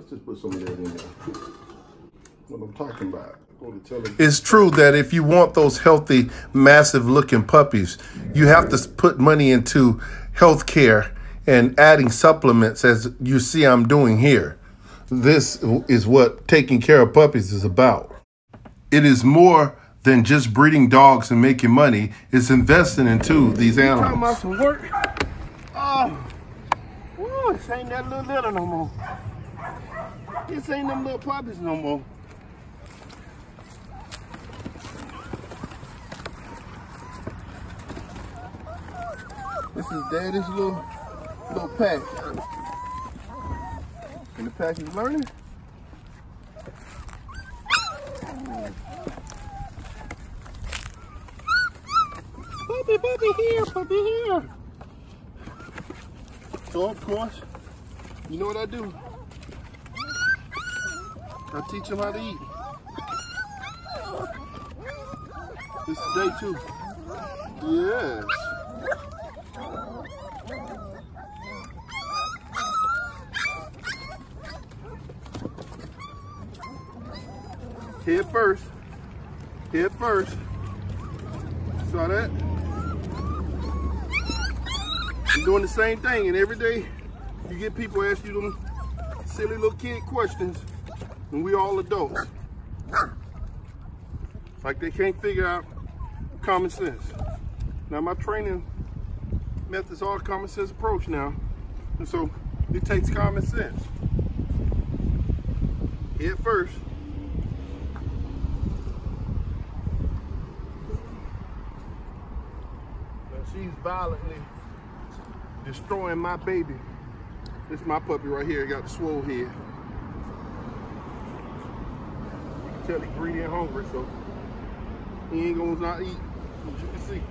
Let's just put some of that in there. What I'm talking about. It's true that if you want those healthy, massive looking puppies, you have to put money into health care and adding supplements, as you see I'm doing here. This is what taking care of puppies is about. It is more than just breeding dogs and making money. It's investing into these animals. Talking about some work. Oh, woo, this ain't that little litter no more. This ain't them little puppies no more. This is Daddy's little pack. And the pack is learning. Puppy here, puppy here. So of course, you know what I do? I teach them how to eat. This is day 2. Yes. Head first. Head first. Saw that? I'm doing the same thing, and every day you get people ask you them silly little kid questions, and we all adults. It's like they can't figure out common sense. Now my training methods are a common sense approach now, and so it takes common sense. Head first. She's violently destroying my baby. This is my puppy right here. Got the swole head. You can tell he's greedy and hungry, so he ain't gonna not eat, as you can see.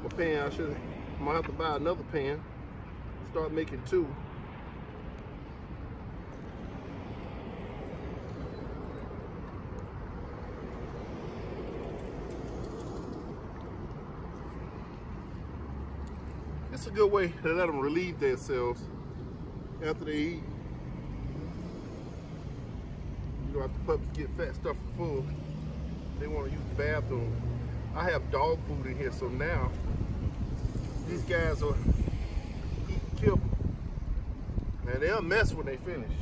My pan, I'm gonna have to buy another pan. Start making 2. It's a good way to let them relieve themselves after they eat. You know, after puppies get fat, stuffed full, they want to use the bathroom. I have dog food in here, so now these guys are eating kibble. And they'll mess when they finish.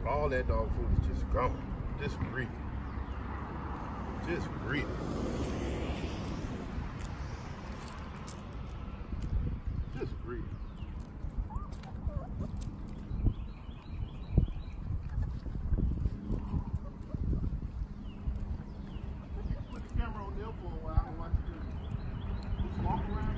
All that dog food is just gone, just greedy. Just greedy. Just greedy. Put the camera on there for a while and watch it. Just walk around.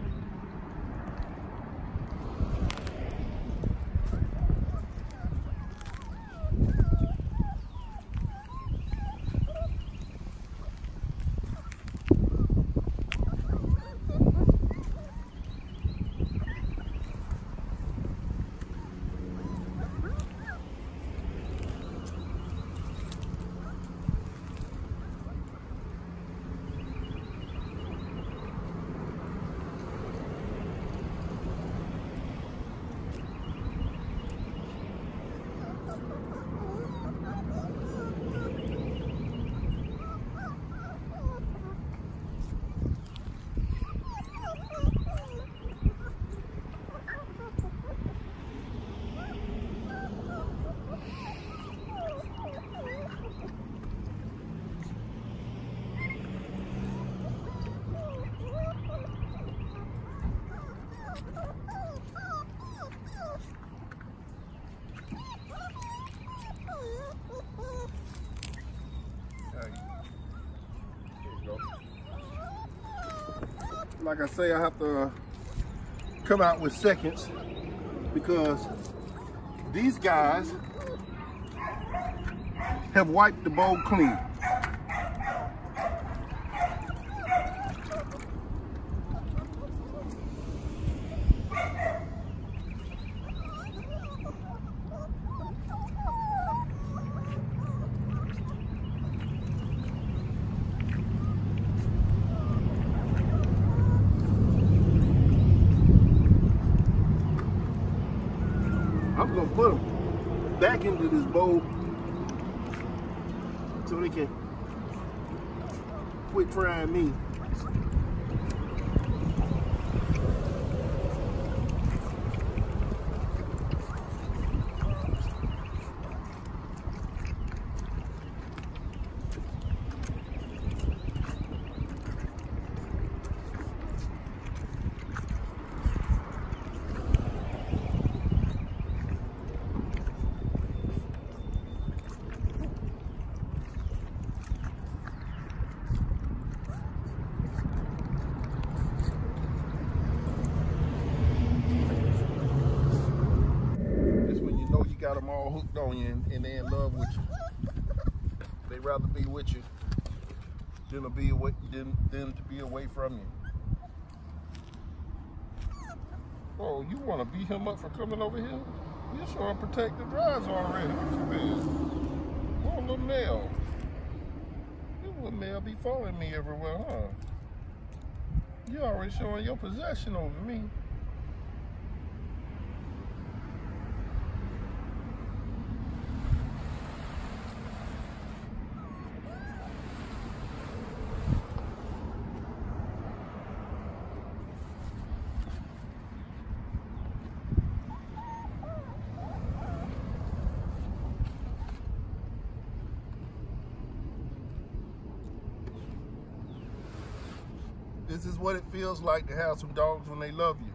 Like I say, I have to come out with seconds because these guys have wiped the bowl clean. I'm gonna put them back into this bowl so they can quit trying me. You got them all hooked on you and they're in love with you. They'd rather be with you than to be away, than to be away from you. Oh, you want to beat him up for coming over here? You showing protective drives already. What you been? Oh, little Mel. You little Mel be following me everywhere, huh? You already showing your possession over me. This is what it feels like to have some dogs when they love you.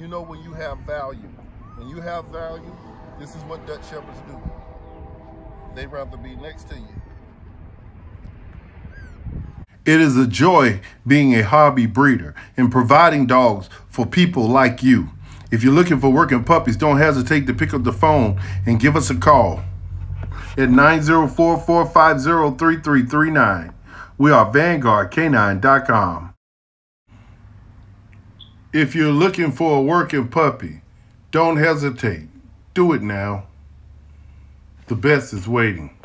You know when you have value. When you have value, this is what Dutch Shepherds do. They'd rather be next to you. It is a joy being a hobby breeder and providing dogs for people like you. If you're looking for working puppies, don't hesitate to pick up the phone and give us a call at 904-450-3339. We are Vanguard K9.com. If you're looking for a working puppy, don't hesitate. Do it now. The best is waiting.